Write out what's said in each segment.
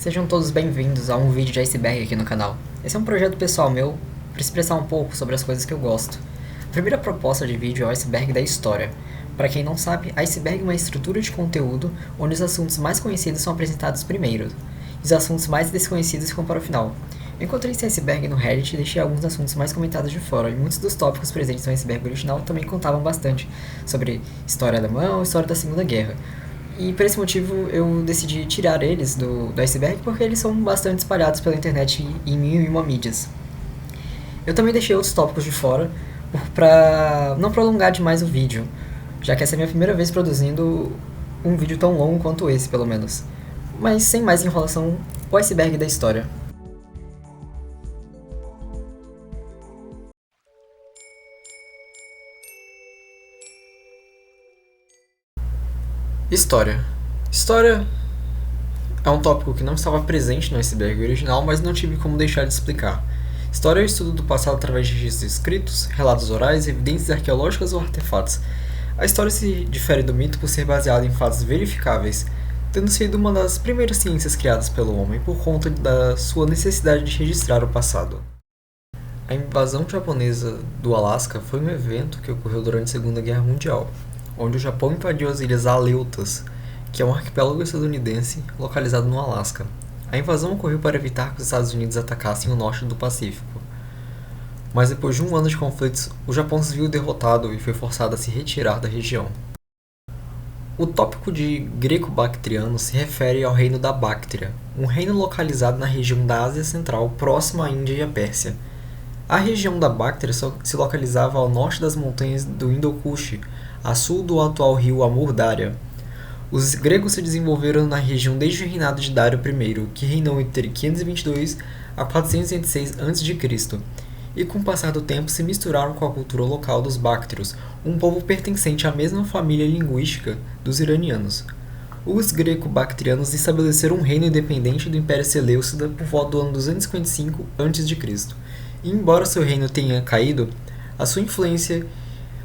Sejam todos bem-vindos a um vídeo de iceberg aqui no canal. Esse é um projeto pessoal meu para expressar um pouco sobre as coisas que eu gosto. A primeira proposta de vídeo é o iceberg da história. Para quem não sabe, iceberg é uma estrutura de conteúdo onde os assuntos mais conhecidos são apresentados primeiro, e os assuntos mais desconhecidos ficam para o final. Eu encontrei esse iceberg no Reddit e deixei alguns assuntos mais comentados de fora, e muitos dos tópicos presentes no iceberg original também contavam bastante sobre história alemã ou história da Segunda Guerra. E por esse motivo eu decidi tirar eles do iceberg porque eles são bastante espalhados pela internet e em mil e uma mídias. Eu também deixei outros tópicos de fora para não prolongar demais o vídeo, já que essa é a minha primeira vez produzindo um vídeo tão longo quanto esse, pelo menos. Mas sem mais enrolação, o iceberg da história. História. História é um tópico que não estava presente no iceberg original, mas não tive como deixar de explicar. História é o estudo do passado através de registros escritos, relatos orais, evidências arqueológicas ou artefatos. A história se difere do mito por ser baseada em fatos verificáveis, tendo sido uma das primeiras ciências criadas pelo homem por conta da sua necessidade de registrar o passado. A invasão japonesa do Alasca foi um evento que ocorreu durante a Segunda Guerra Mundial, onde o Japão invadiu as ilhas Aleutas, que é um arquipélago estadunidense localizado no Alasca. A invasão ocorreu para evitar que os Estados Unidos atacassem o norte do Pacífico. Mas depois de um ano de conflitos, o Japão se viu derrotado e foi forçado a se retirar da região. O tópico de greco-bactriano se refere ao reino da Bactria, um reino localizado na região da Ásia Central, próximo à Índia e à Pérsia. A região da Bactria se localizava ao norte das montanhas do Indo-Kush, a sul do atual rio Amur Darya. Os gregos se desenvolveram na região desde o reinado de Dário I, que reinou entre 522 a 426 a.C., e com o passar do tempo se misturaram com a cultura local dos Báctrios, um povo pertencente à mesma família linguística dos iranianos. Os greco-bactrianos estabeleceram um reino independente do Império Seleucida por volta do ano 255 a.C., e embora seu reino tenha caído, a sua influência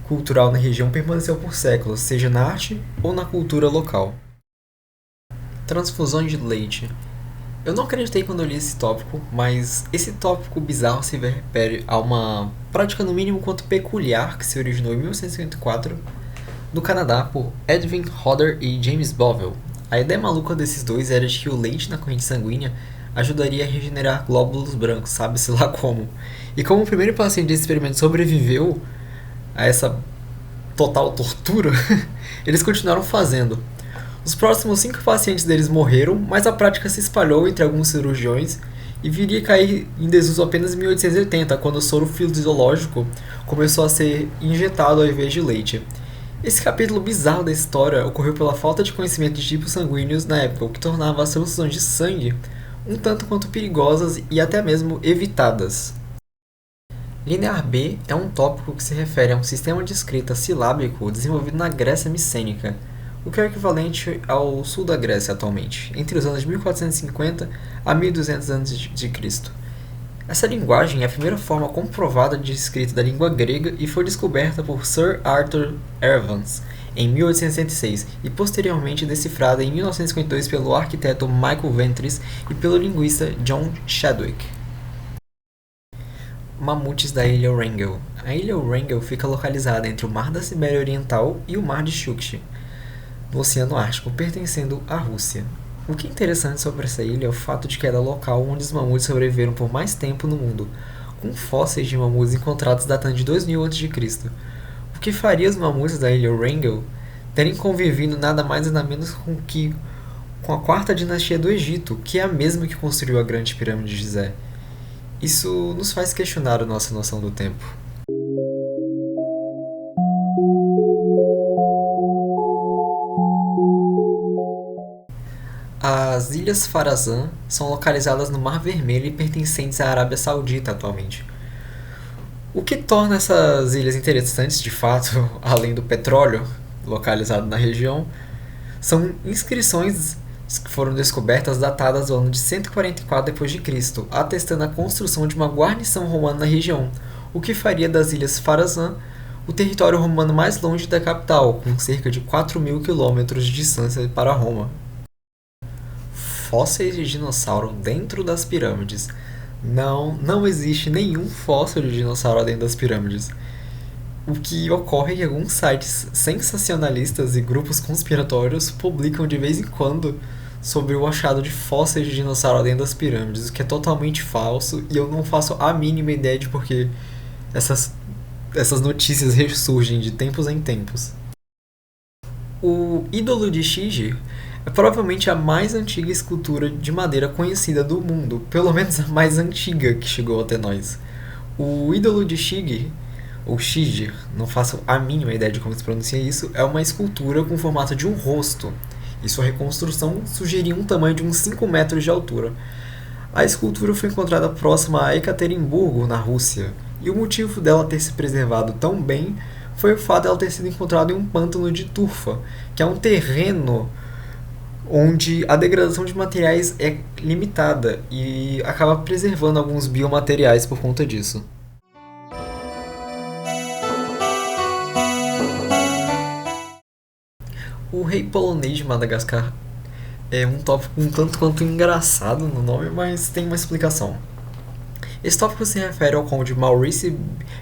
cultural na região permaneceu por séculos, seja na arte ou na cultura local. Transfusões de leite. Eu não acreditei quando eu li esse tópico, mas esse tópico bizarro se refere a uma prática no mínimo quanto peculiar que se originou em 1954 no Canadá por Edwin Hodder e James Bovell. A ideia maluca desses dois era de que o leite na corrente sanguínea ajudaria a regenerar glóbulos brancos, sabe-se lá como. E como o primeiro paciente desse experimento sobreviveu a essa total tortura, eles continuaram fazendo. Os próximos 5 pacientes deles morreram, mas a prática se espalhou entre alguns cirurgiões e viria a cair em desuso apenas em 1880, quando o soro fisiológico começou a ser injetado ao invés de leite. Esse capítulo bizarro da história ocorreu pela falta de conhecimento de tipos sanguíneos na época, o que tornava as transfusões de sangue um tanto quanto perigosas e até mesmo evitadas. Linear B é um tópico que se refere a um sistema de escrita silábico desenvolvido na Grécia Micênica, o que é o equivalente ao sul da Grécia atualmente, entre os anos de 1450 a 1200 a.C. Essa linguagem é a primeira forma comprovada de escrita da língua grega e foi descoberta por Sir Arthur Evans em 1866 e posteriormente decifrada em 1952 pelo arquiteto Michael Ventris e pelo linguista John Chadwick. Mamutes da Ilha Wrangel. A Ilha Wrangel fica localizada entre o Mar da Sibéria Oriental e o Mar de Chukchi, no Oceano Ártico, pertencendo à Rússia. O que é interessante sobre essa ilha é o fato de que era o local onde os mamutes sobreviveram por mais tempo no mundo, com fósseis de mamutes encontrados datando de 2000 a.C., o que faria os mamutes da Ilha Wrangel terem convivido nada mais e nada menos com a quarta dinastia do Egito, que é a mesma que construiu a Grande Pirâmide de Gizé. Isso nos faz questionar a nossa noção do tempo. As Ilhas Farazan são localizadas no Mar Vermelho e pertencentes à Arábia Saudita atualmente. O que torna essas ilhas interessantes de fato, além do petróleo localizado na região, são inscrições que foram descobertas datadas do ano de 144 d.C., atestando a construção de uma guarnição romana na região, o que faria das Ilhas Farazan o território romano mais longe da capital, com cerca de 4.000 km de distância para Roma. fósseis de dinossauro dentro das pirâmides. Não, não existe nenhum fóssil de dinossauro dentro das pirâmides. O que ocorre é que alguns sites sensacionalistas e grupos conspiratórios publicam de vez em quando sobre o achado de fósseis de dinossauro dentro das pirâmides, o que é totalmente falso e eu não faço a mínima ideia de porque essas, essas notícias ressurgem de tempos em tempos. O ídolo de Shiji é provavelmente a mais antiga escultura de madeira conhecida do mundo, pelo menos a mais antiga que chegou até nós. O ídolo de Shigi, ou Shiji, não faço a mínima ideia de como se pronuncia isso, é uma escultura com o formato de um rosto, e sua reconstrução sugeria um tamanho de uns 5 metros de altura. A escultura foi encontrada próxima a Ekaterimburgo, na Rússia, e o motivo dela ter se preservado tão bem foi o fato dela ter sido encontrada em um pântano de turfa, que é um terreno onde a degradação de materiais é limitada e acaba preservando alguns biomateriais por conta disso. O rei polonês de Madagascar é um tópico um tanto quanto engraçado no nome, mas tem uma explicação. Esse tópico se refere ao conde Maurycy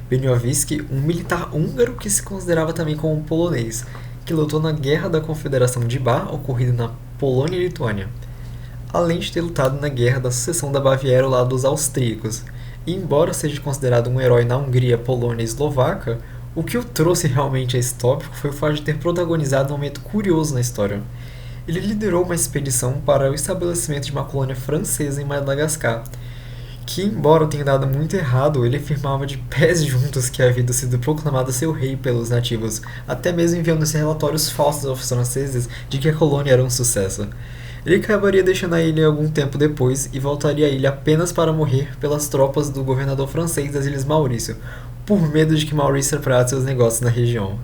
Beniowski, um militar húngaro que se considerava também como um polonês, que lutou na Guerra da Confederação de Bar, ocorrida na Polônia e Lituânia, além de ter lutado na Guerra da Sucessão da Baviera ao lado dos austríacos. E embora seja considerado um herói na Hungria, Polônia e Eslováquia, o que o trouxe realmente a esse tópico foi o fato de ter protagonizado um momento curioso na história. Ele liderou uma expedição para o estabelecimento de uma colônia francesa em Madagascar, que, embora tenha dado muito errado, ele afirmava de pés juntos que havia sido proclamado seu rei pelos nativos, até mesmo enviando-se relatórios falsos aos franceses de que a colônia era um sucesso. Ele acabaria deixando a ilha algum tempo depois e voltaria à ilha apenas para morrer pelas tropas do governador francês das Ilhas Maurício, por medo de que Maurício separasse seus negócios na região.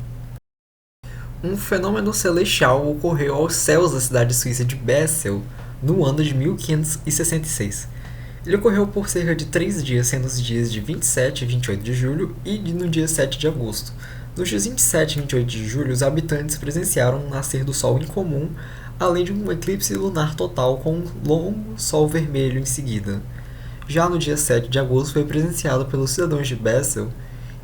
Um fenômeno celestial ocorreu aos céus da cidade suíça de Bessel no ano de 1566. Ele ocorreu por cerca de 3 dias, sendo os dias de 27 e 28 de julho e no dia 7 de agosto. Nos dias 27 e 28 de julho, os habitantes presenciaram um nascer do Sol incomum, além de um eclipse lunar total com um longo sol vermelho em seguida. Já no dia 7 de agosto foi presenciado pelos cidadãos de Bessel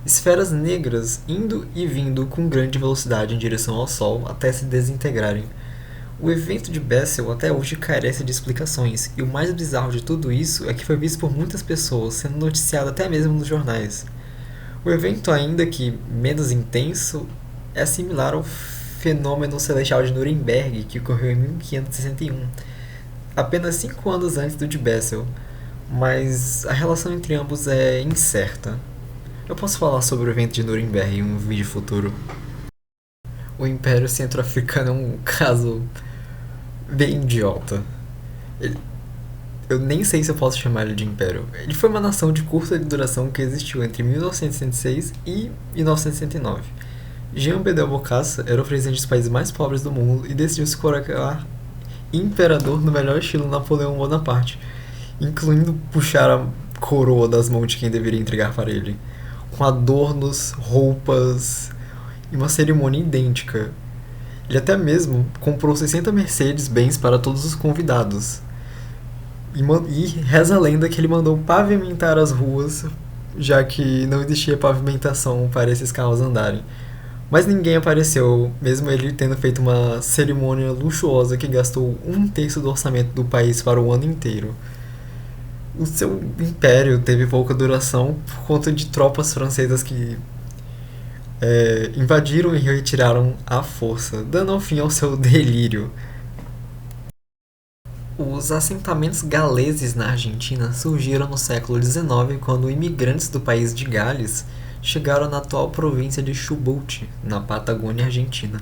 esferas negras indo e vindo com grande velocidade em direção ao Sol até se desintegrarem. O evento de Bessel até hoje carece de explicações, e o mais bizarro de tudo isso é que foi visto por muitas pessoas, sendo noticiado até mesmo nos jornais. O evento, ainda que menos intenso, é similar ao fenômeno celestial de Nuremberg, que ocorreu em 1561, apenas 5 anos antes do de Bessel, mas a relação entre ambos é incerta. Eu posso falar sobre o evento de Nuremberg em um vídeo futuro. O Império Centro-Africano é um caso bem idiota. Eu nem sei se eu posso chamar ele de império. Ele foi uma nação de curta duração que existiu entre 1906 e 1969. Jean Bedel Bokassa era o presidente dos países mais pobres do mundo e decidiu se colocar imperador no melhor estilo Napoleão Bonaparte, incluindo puxar a coroa das mãos de quem deveria entregar para ele, com adornos, roupas e uma cerimônia idêntica. Ele até mesmo comprou 60 Mercedes-Benz para todos os convidados. E reza a lenda que ele mandou pavimentar as ruas, já que não existia pavimentação para esses carros andarem. Mas ninguém apareceu, mesmo ele tendo feito uma cerimônia luxuosa que gastou 1/3 do orçamento do país para o ano inteiro. O seu império teve pouca duração por conta de tropas francesas que invadiram e retiraram à força, dando fim ao seu delírio. Os assentamentos galeses na Argentina surgiram no século XIX, quando imigrantes do país de Gales chegaram na atual província de Chubut, na Patagônia Argentina.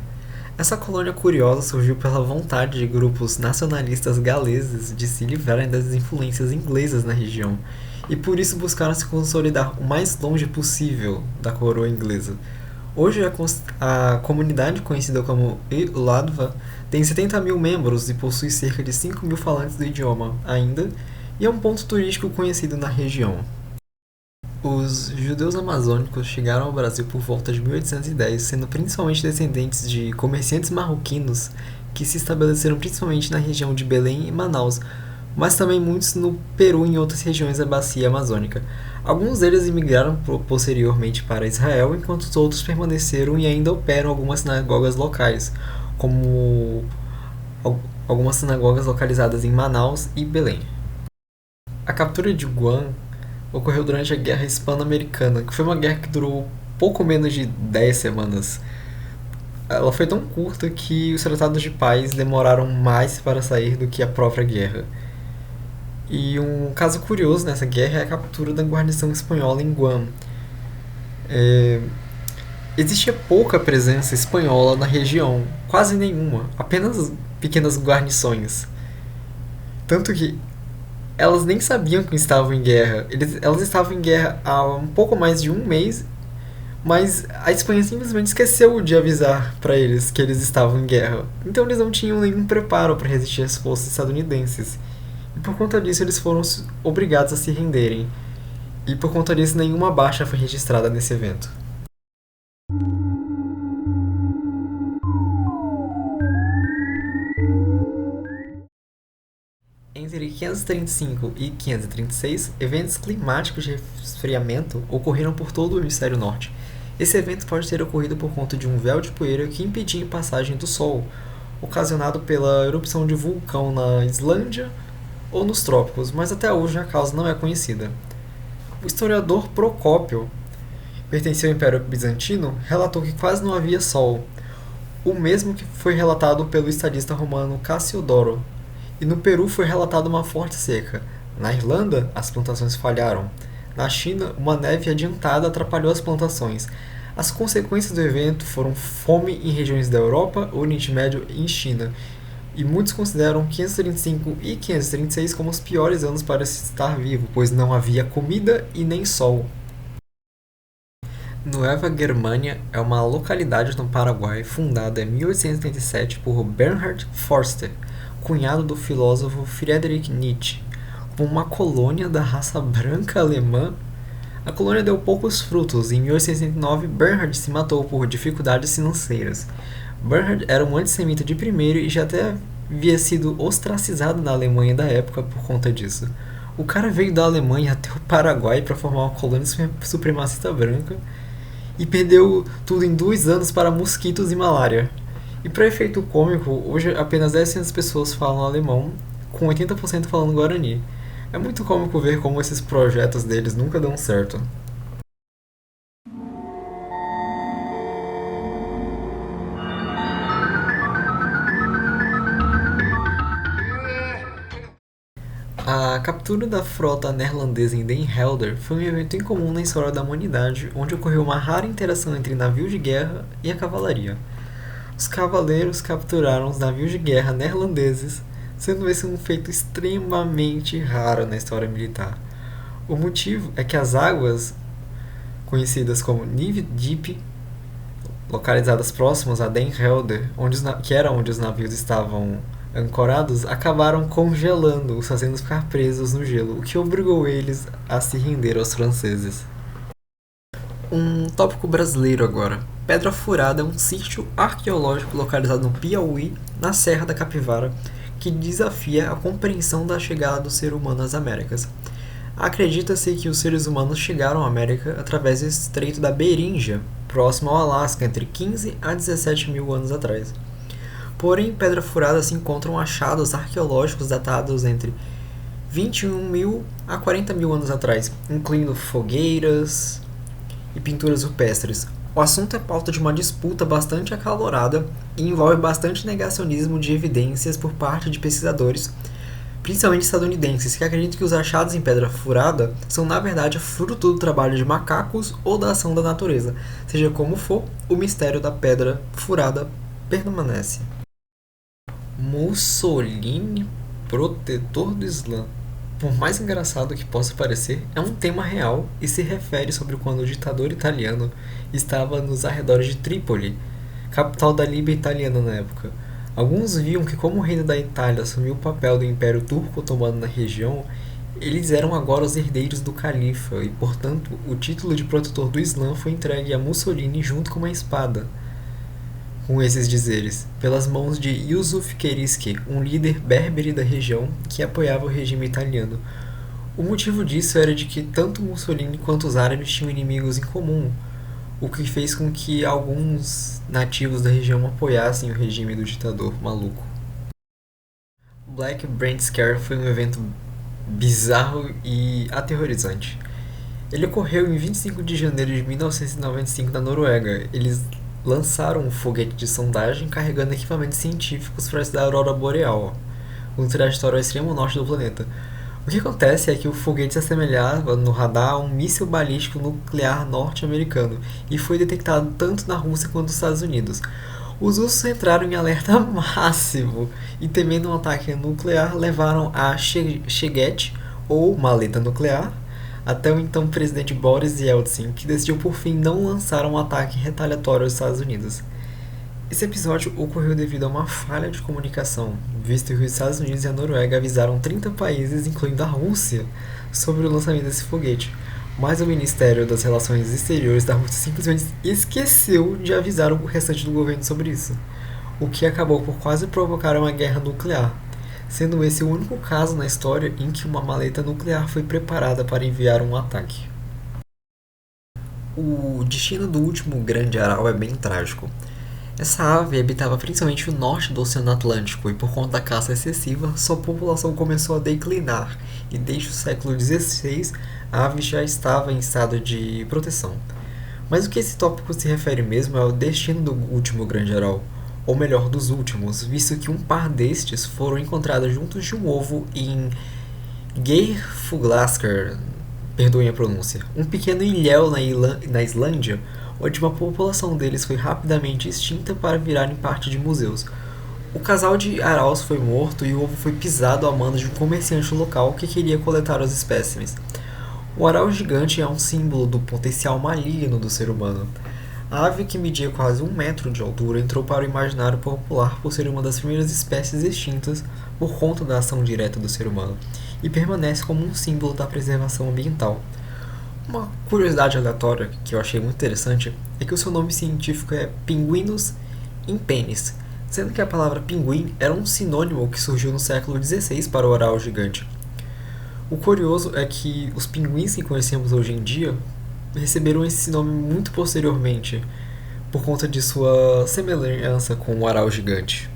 Essa colônia curiosa surgiu pela vontade de grupos nacionalistas galeses de se livrarem das influências inglesas na região, e por isso buscaram se consolidar o mais longe possível da coroa inglesa. Hoje a comunidade, conhecida como Iladva, tem 70 mil membros e possui cerca de 5 mil falantes do idioma ainda, e é um ponto turístico conhecido na região. Os judeus amazônicos chegaram ao Brasil por volta de 1810, sendo principalmente descendentes de comerciantes marroquinos que se estabeleceram principalmente na região de Belém e Manaus, mas também muitos no Peru e em outras regiões da bacia amazônica. Alguns deles imigraram posteriormente para Israel, enquanto os outros permaneceram e ainda operam algumas sinagogas locais, como algumas sinagogas localizadas em Manaus e Belém. A captura de Guam ocorreu durante a Guerra Hispano-Americana, que foi uma guerra que durou pouco menos de 10 semanas. Ela foi tão curta que os tratados de paz demoraram mais para sair do que a própria guerra. E um caso curioso nessa guerra é a captura da guarnição espanhola em Guam. Existia pouca presença espanhola na região, quase nenhuma, apenas pequenas guarnições. Tanto que elas nem sabiam que estavam em guerra. Elas estavam em guerra há um pouco mais de um mês, mas a Espanha simplesmente esqueceu de avisar para eles que eles estavam em guerra. Então eles não tinham nenhum preparo para resistir às forças estadunidenses. E por conta disso eles foram obrigados a se renderem. E por conta disso nenhuma baixa foi registrada nesse evento. Entre 535 e 536, eventos climáticos de resfriamento ocorreram por todo o hemisfério norte. Esse evento pode ter ocorrido por conta de um véu de poeira que impedia a passagem do Sol, ocasionado pela erupção de vulcão na Islândia ou nos trópicos, mas até hoje a causa não é conhecida. O historiador Procópio, que pertencia ao Império Bizantino, relatou que quase não havia sol, o mesmo que foi relatado pelo estadista romano Cassiodoro. E no Peru foi relatada uma forte seca. Na Irlanda, as plantações falharam. Na China, uma neve adiantada atrapalhou as plantações. As consequências do evento foram fome em regiões da Europa, Oriente Médio e em China. E muitos consideram 535 e 536 como os piores anos para se estar vivo, pois não havia comida e nem sol. Nova Germânia é uma localidade no Paraguai fundada em 1887 por Bernhard Forster, cunhado do filósofo Friedrich Nietzsche. Como uma colônia da raça branca alemã, a colônia deu poucos frutos e em 1869 Bernhard se matou por dificuldades financeiras. Bernhard era um antissemita de primeiro e já até havia sido ostracizado na Alemanha da época por conta disso. O cara veio da Alemanha até o Paraguai para formar uma colônia supremacista branca e perdeu tudo em 2 anos para mosquitos e malária. E para efeito cômico, hoje apenas 10% pessoas falam alemão, com 80% falando guarani. É muito cômico ver como esses projetos deles nunca dão certo. A captura da frota neerlandesa em Den Helder foi um evento incomum na história da humanidade, onde ocorreu uma rara interação entre navios de guerra e a cavalaria. Os cavaleiros capturaram os navios de guerra neerlandeses, sendo esse um feito extremamente raro na história militar. O motivo é que as águas, conhecidas como Nieuwe Diep, localizadas próximas a Den Helder, que era onde os navios estavam ancorados, acabaram congelando, os fazendo ficar presos no gelo, o que obrigou eles a se render aos franceses. Um tópico brasileiro agora. Pedra Furada é um sítio arqueológico localizado no Piauí, na Serra da Capivara, que desafia a compreensão da chegada do ser humano às Américas. Acredita-se que os seres humanos chegaram à América através do Estreito da Beringia, próximo ao Alasca, entre 15 a 17 mil anos atrás. Porém, em Pedra Furada se encontram achados arqueológicos datados entre 21 mil a 40 mil anos atrás, incluindo fogueiras e pinturas rupestres. O assunto é pauta de uma disputa bastante acalorada e envolve bastante negacionismo de evidências por parte de pesquisadores, principalmente estadunidenses, que acreditam que os achados em Pedra Furada são na verdade fruto do trabalho de macacos ou da ação da natureza. Seja como for, o mistério da Pedra Furada permanece. Mussolini, protetor do Islã. Por mais engraçado que possa parecer, é um tema real e se refere sobre quando o ditador italiano estava nos arredores de Trípoli, capital da Líbia italiana na época. Alguns viam que, como o reino da Itália assumiu o papel do Império Turco otomano na região, eles eram agora os herdeiros do califa e, portanto, o título de protetor do Islã foi entregue a Mussolini junto com uma espada. com esses dizeres, pelas mãos de Yusuf Querischi, um líder berbere da região que apoiava o regime italiano. O motivo disso era de que tanto Mussolini quanto os árabes tinham inimigos em comum, o que fez com que alguns nativos da região apoiassem o regime do ditador maluco. O Black Brant Scare foi um evento bizarro e aterrorizante. Ele ocorreu em 25 de janeiro de 1995 na Noruega. Eles lançaram um foguete de sondagem carregando equipamentos científicos para estudar a aurora boreal, um trajetório ao extremo norte do planeta. O que acontece é que o foguete se assemelhava no radar a um míssil balístico nuclear norte-americano e foi detectado tanto na Rússia quanto nos Estados Unidos. Os russos entraram em alerta máximo e, temendo um ataque nuclear, levaram a Cheguete, ou maleta nuclear, até o então presidente Boris Yeltsin, que decidiu por fim não lançar um ataque retaliatório aos Estados Unidos. Esse episódio ocorreu devido a uma falha de comunicação, visto que os Estados Unidos e a Noruega avisaram 30 países, incluindo a Rússia, sobre o lançamento desse foguete, mas o Ministério das Relações Exteriores da Rússia simplesmente esqueceu de avisar o restante do governo sobre isso, o que acabou por quase provocar uma guerra nuclear, sendo esse o único caso na história em que uma maleta nuclear foi preparada para enviar um ataque. O destino do último grande aral é bem trágico. Essa ave habitava principalmente o norte do Oceano Atlântico e, por conta da caça excessiva, sua população começou a declinar e desde o século XVI a ave já estava em estado de proteção. Mas o que esse tópico se refere mesmo é ao destino do último grande aral, ou melhor, dos últimos, visto que um par destes foram encontrados juntos de um ovo em Geirfuglasker, perdoem a pronúncia, um pequeno ilhéu na Islândia, onde uma população deles foi rapidamente extinta para virarem parte de museus. O casal de araus foi morto e o ovo foi pisado a manos de um comerciante local que queria coletar os espécimes. O aral gigante é um símbolo do potencial maligno do ser humano. A ave, que media quase 1 metro de altura, entrou para o imaginário popular por ser uma das primeiras espécies extintas por conta da ação direta do ser humano, e permanece como um símbolo da preservação ambiental. Uma curiosidade aleatória que eu achei muito interessante é que o seu nome científico é Pinguinus impennis, sendo que a palavra pinguim era um sinônimo que surgiu no século XVI para o aral gigante. O curioso é que os pinguins que conhecemos hoje em dia receberam esse nome muito posteriormente, por conta de sua semelhança com o aral gigante.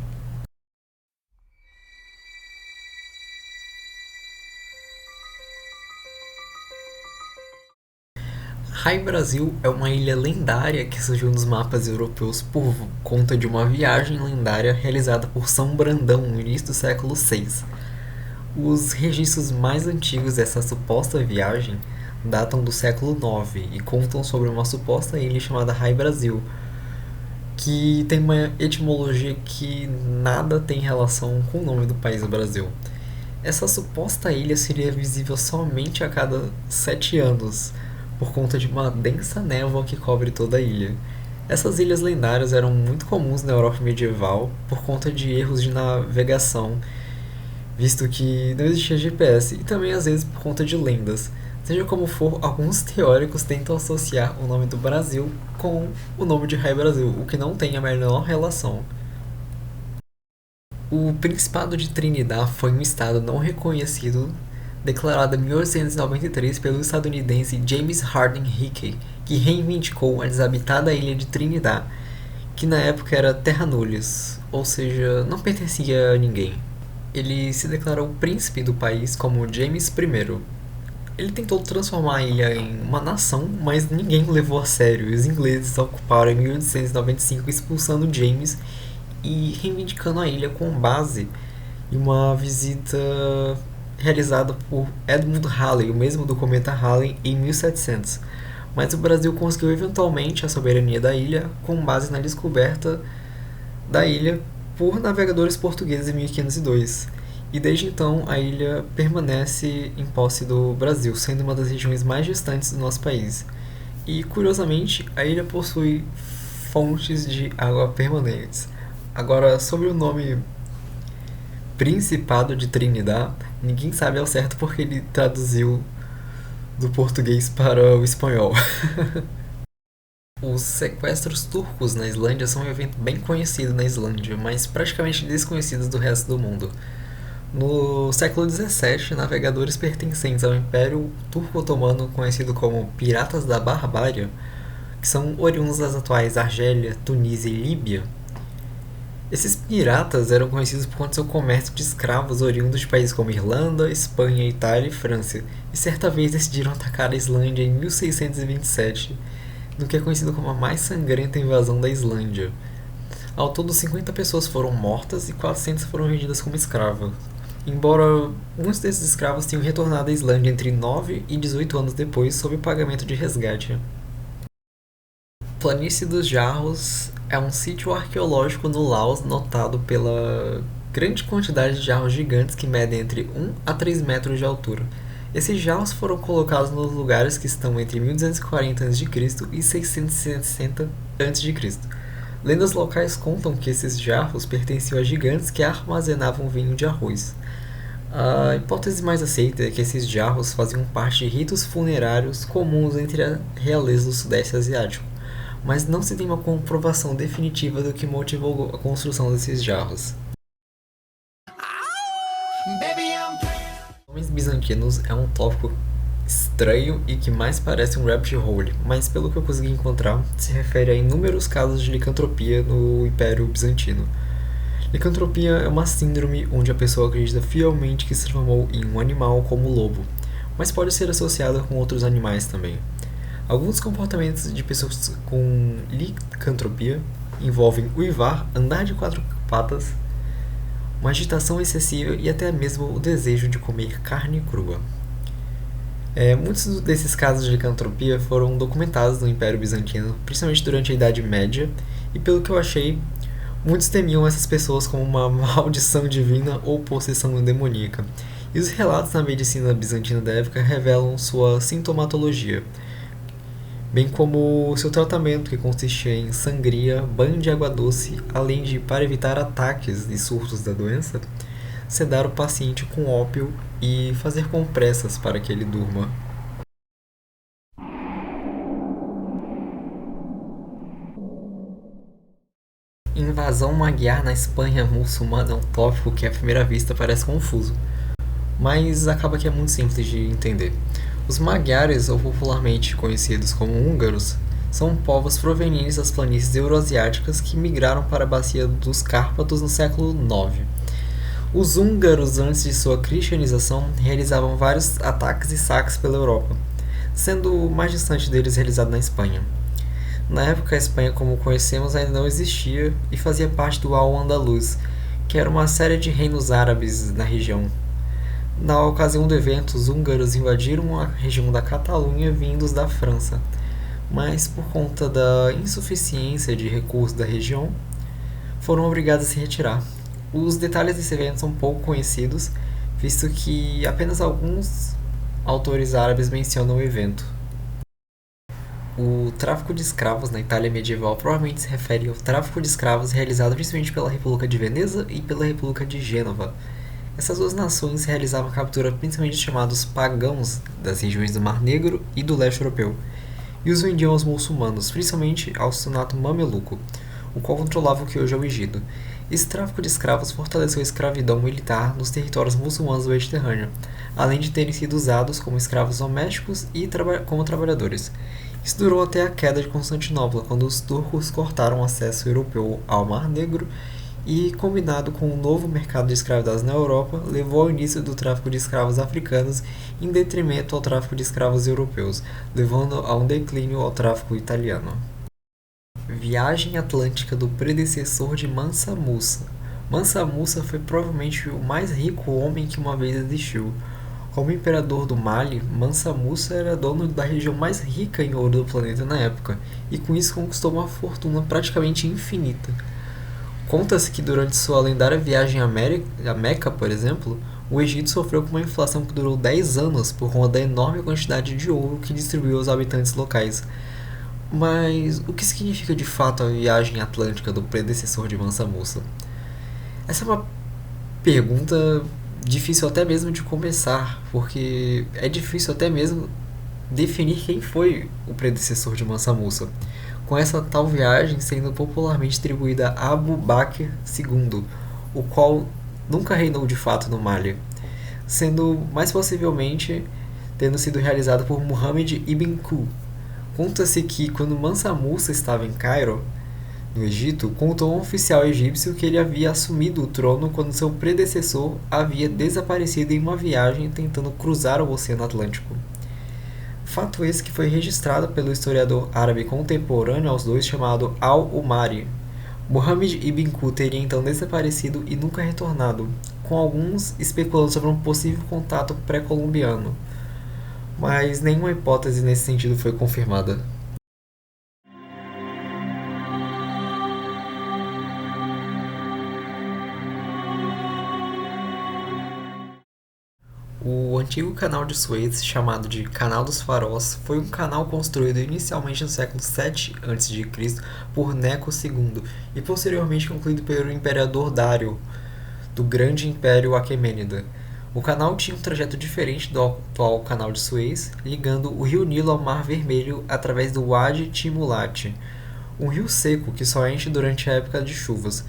Rai Brasil é uma ilha lendária que surgiu nos mapas europeus por conta de uma viagem lendária realizada por São Brandão no início do século VI. Os registros mais antigos dessa suposta viagem datam do século IX e contam sobre uma suposta ilha chamada Rai Brasil, que tem uma etimologia que nada tem relação com o nome do país Brasil. Essa suposta ilha seria visível somente a cada 7 anos, por conta de uma densa névoa que cobre toda a ilha. Essas ilhas lendárias eram muito comuns na Europa medieval por conta de erros de navegação, visto que não existia GPS, e também às vezes por conta de lendas. Seja como for, alguns teóricos tentam associar o nome do Brasil com o nome de Rai Brasil, o que não tem a menor relação. O Principado de Trinidad foi um estado não reconhecido declarado em 1893 pelo estadunidense James Harding Hickey, que reivindicou a desabitada ilha de Trinidad, que na época era terra nullius, ou seja, não pertencia a ninguém. Ele se declarou príncipe do país como James I. Ele tentou transformar a ilha em uma nação, mas ninguém o levou a sério, e os ingleses a ocuparam em 1895, expulsando James e reivindicando a ilha com base em uma visita realizada por Edmund Halley, o mesmo do cometa Halley, em 1700. Mas o Brasil conseguiu eventualmente a soberania da ilha com base na descoberta da ilha por navegadores portugueses em 1502. E desde então a ilha permanece em posse do Brasil, sendo uma das regiões mais distantes do nosso país. E curiosamente, a ilha possui fontes de água permanentes. Agora, sobre o nome Principado de Trinidad, ninguém sabe ao certo porque ele traduziu do português para o espanhol. Os sequestros turcos na Islândia são um evento bem conhecido na Islândia, mas praticamente desconhecidos do resto do mundo. No século XVII, navegadores pertencentes ao Império Turco-Otomano, conhecido como Piratas da Barbária, que são oriundos das atuais Argélia, Tunísia e Líbia. Esses piratas eram conhecidos por conta do seu comércio de escravos oriundos de países como Irlanda, Espanha, Itália e França, e certa vez decidiram atacar a Islândia em 1627, no que é conhecido como a mais sangrenta invasão da Islândia. Ao todo, 50 pessoas foram mortas e 400 foram vendidas como escravas, embora muitos desses escravos tenham retornado à Islândia entre 9 e 18 anos depois sob o pagamento de resgate. Planície dos Jarros é um sítio arqueológico no Laos notado pela grande quantidade de jarros gigantes que medem entre 1 a 3 metros de altura. Esses jarros foram colocados nos lugares que estão entre 1240 a.C. e 660 a.C. Lendas locais contam que esses jarros pertenciam a gigantes que armazenavam vinho de arroz. A hipótese mais aceita é que esses jarros faziam parte de ritos funerários comuns entre a realeza do Sudeste Asiático, mas não se tem uma comprovação definitiva do que motivou a construção desses jarros. Homens bizantinos é um tópico estranho e que mais parece um rabbit hole, mas pelo que eu consegui encontrar, se refere a inúmeros casos de licantropia no Império Bizantino. Licantropia é uma síndrome onde a pessoa acredita fielmente que se transformou em um animal como o lobo, mas pode ser associada com outros animais também. Alguns comportamentos de pessoas com licantropia envolvem uivar, andar de 4 patas, uma agitação excessiva e até mesmo o desejo de comer carne crua. Muitos desses casos de licantropia foram documentados no Império Bizantino, principalmente durante a Idade Média, e pelo que eu achei, muitos temiam essas pessoas como uma maldição divina ou possessão demoníaca. E os relatos na medicina bizantina da época revelam sua sintomatologia, bem como seu tratamento, que consistia em sangria, banho de água doce, além de, para evitar ataques e surtos da doença, sedar o paciente com ópio e fazer compressas para que ele durma. Invasão Magyar na Espanha muçulmana é um tópico que à primeira vista parece confuso, mas acaba que é muito simples de entender. Os Magyares, ou popularmente conhecidos como húngaros, são povos provenientes das planícies euroasiáticas que migraram para a bacia dos Cárpatos no século IX. Os húngaros, antes de sua cristianização, realizavam vários ataques e saques pela Europa, sendo o mais distante deles realizado na Espanha. Na época, a Espanha, como conhecemos, ainda não existia e fazia parte do Al-Andalus, que era uma série de reinos árabes na região. Na ocasião do evento, os húngaros invadiram a região da Catalunha vindos da França, mas por conta da insuficiência de recursos da região, foram obrigados a se retirar. Os detalhes desse evento são pouco conhecidos, visto que apenas alguns autores árabes mencionam o evento. O tráfico de escravos na Itália medieval provavelmente se refere ao tráfico de escravos realizado principalmente pela República de Veneza e pela República de Gênova. Essas duas nações realizavam a captura principalmente de chamados pagãos das regiões do Mar Negro e do leste europeu, e os vendiam aos muçulmanos, principalmente ao sultanato mameluco, o qual controlava o que hoje é o Egito. Esse tráfico de escravos fortaleceu a escravidão militar nos territórios muçulmanos do Mediterrâneo, além de terem sido usados como escravos domésticos e como trabalhadores. Isso durou até a queda de Constantinopla, quando os turcos cortaram o acesso europeu ao Mar Negro e, combinado com um novo mercado de escravidão na Europa, levou ao início do tráfico de escravos africanos em detrimento ao tráfico de escravos europeus, levando a um declínio ao tráfico italiano. Viagem Atlântica do predecessor de Mansa Musa. Mansa Musa foi provavelmente o mais rico homem que uma vez existiu. Como imperador do Mali, Mansa Musa era dono da região mais rica em ouro do planeta na época, e com isso conquistou uma fortuna praticamente infinita. Conta-se que durante sua lendária viagem a Meca, por exemplo, o Egito sofreu com uma inflação que durou 10 anos por conta da enorme quantidade de ouro que distribuiu aos habitantes locais. Mas o que significa de fato a viagem atlântica do predecessor de Mansa Musa? Essa é uma pergunta difícil até mesmo de começar, porque é difícil até mesmo definir quem foi o predecessor de Mansa Musa. com essa tal viagem sendo popularmente atribuída a Abu Bakr II, o qual nunca reinou de fato no Mali, sendo mais possivelmente tendo sido realizado por Muhammad ibn Qu. Conta-se que quando Mansa Musa estava em Cairo, no Egito, contou a um oficial egípcio que ele havia assumido o trono quando seu predecessor havia desaparecido em uma viagem tentando cruzar o Oceano Atlântico. Fato esse que foi registrado pelo historiador árabe contemporâneo aos dois chamado Al-Umari. Muhammad ibn Qu teria então desaparecido e nunca retornado, com alguns especulando sobre um possível contato pré-colombiano, mas nenhuma hipótese nesse sentido foi confirmada. O antigo canal de Suez, chamado de Canal dos Faróis, foi um canal construído inicialmente no século VII a.C. por Neco II e posteriormente concluído pelo imperador Dário, do Grande Império Aquemênida. O canal tinha um trajeto diferente do atual Canal de Suez, ligando o rio Nilo ao Mar Vermelho através do Wadi Timulat, um rio seco que só enche durante a época de chuvas.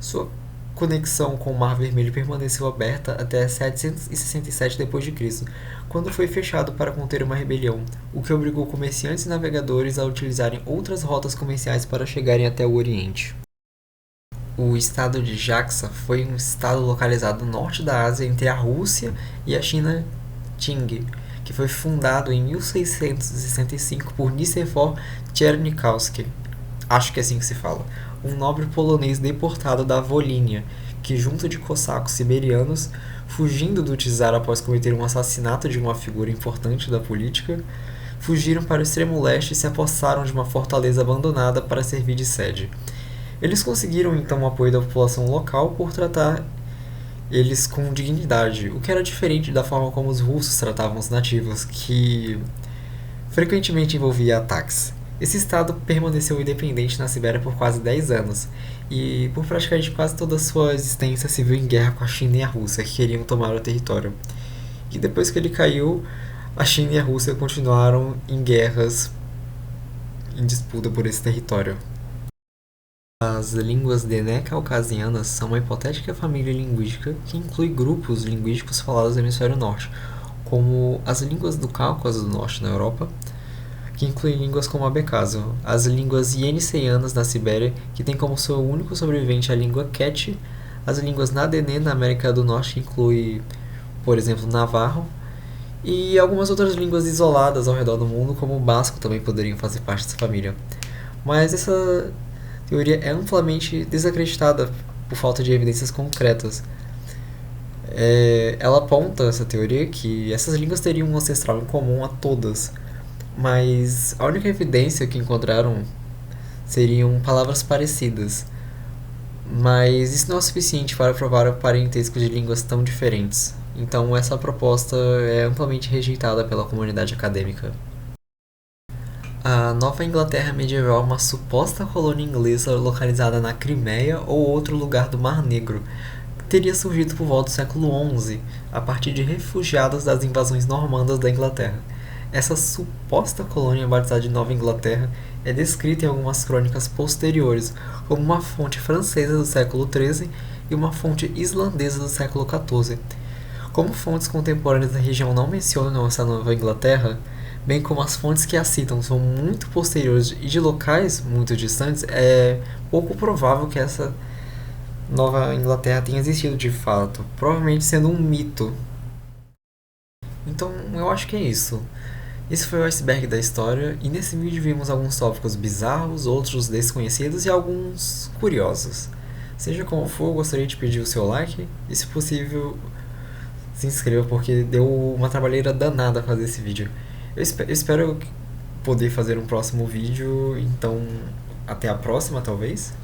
Sua conexão com o Mar Vermelho permaneceu aberta até 767 d.C., quando foi fechado para conter uma rebelião, o que obrigou comerciantes e navegadores a utilizarem outras rotas comerciais para chegarem até o Oriente. O estado de Jaxa foi um estado localizado no norte da Ásia entre a Rússia e a China Qing, que foi fundado em 1665 por Nicephor Czernikowski, acho que é assim que se fala, um nobre polonês deportado da Volínia, que junto de cossacos siberianos, fugindo do czar após cometer um assassinato de uma figura importante da política, fugiram para o extremo leste e se apossaram de uma fortaleza abandonada para servir de sede. Eles conseguiram então o apoio da população local por tratar eles com dignidade, o que era diferente da forma como os russos tratavam os nativos, que frequentemente envolvia ataques. Esse estado permaneceu independente na Sibéria por quase 10 anos, e por praticamente quase toda a sua existência se viu em guerra com a China e a Rússia, que queriam tomar o território. E depois que ele caiu, a China e a Rússia continuaram em guerras, em disputa por esse território. As línguas Dené-Caucasianas são uma hipotética família linguística que inclui grupos linguísticos falados no hemisfério norte, como as línguas do Cáucaso do Norte na Europa, que incluem línguas como a Abcaso, as línguas Yeniseianas na Sibéria, que tem como seu único sobrevivente a língua Quechua, as línguas Nadené na América do Norte, que inclui, por exemplo, Navarro, e algumas outras línguas isoladas ao redor do mundo, como o basco, também poderiam fazer parte dessa família. Mas essa teoria é amplamente desacreditada por falta de evidências concretas. Ela aponta, essa teoria, que essas línguas teriam um ancestral em comum a todas, mas a única evidência que encontraram seriam palavras parecidas. Mas isso não é o suficiente para provar o parentesco de línguas tão diferentes. Então essa proposta é amplamente rejeitada pela comunidade acadêmica. A Nova Inglaterra medieval é uma suposta colônia inglesa localizada na Crimeia ou outro lugar do Mar Negro, que teria surgido por volta do século XI, a partir de refugiados das invasões normandas da Inglaterra. Essa suposta colônia batizada de Nova Inglaterra é descrita em algumas crônicas posteriores, como uma fonte francesa do século XIII e uma fonte islandesa do século XIV. Como fontes contemporâneas da região não mencionam essa Nova Inglaterra, bem como as fontes que a citam são muito posteriores e de locais muito distantes, é pouco provável que essa Nova Inglaterra tenha existido de fato, provavelmente sendo um mito. Então eu acho que é isso. Esse foi o iceberg da história, e nesse vídeo vimos alguns tópicos bizarros, outros desconhecidos e alguns curiosos. Seja como for, eu gostaria de pedir o seu like e, se possível, se inscreva, porque deu uma trabalheira danada fazer esse vídeo. Eu espero poder fazer um próximo vídeo, então até a próxima, talvez.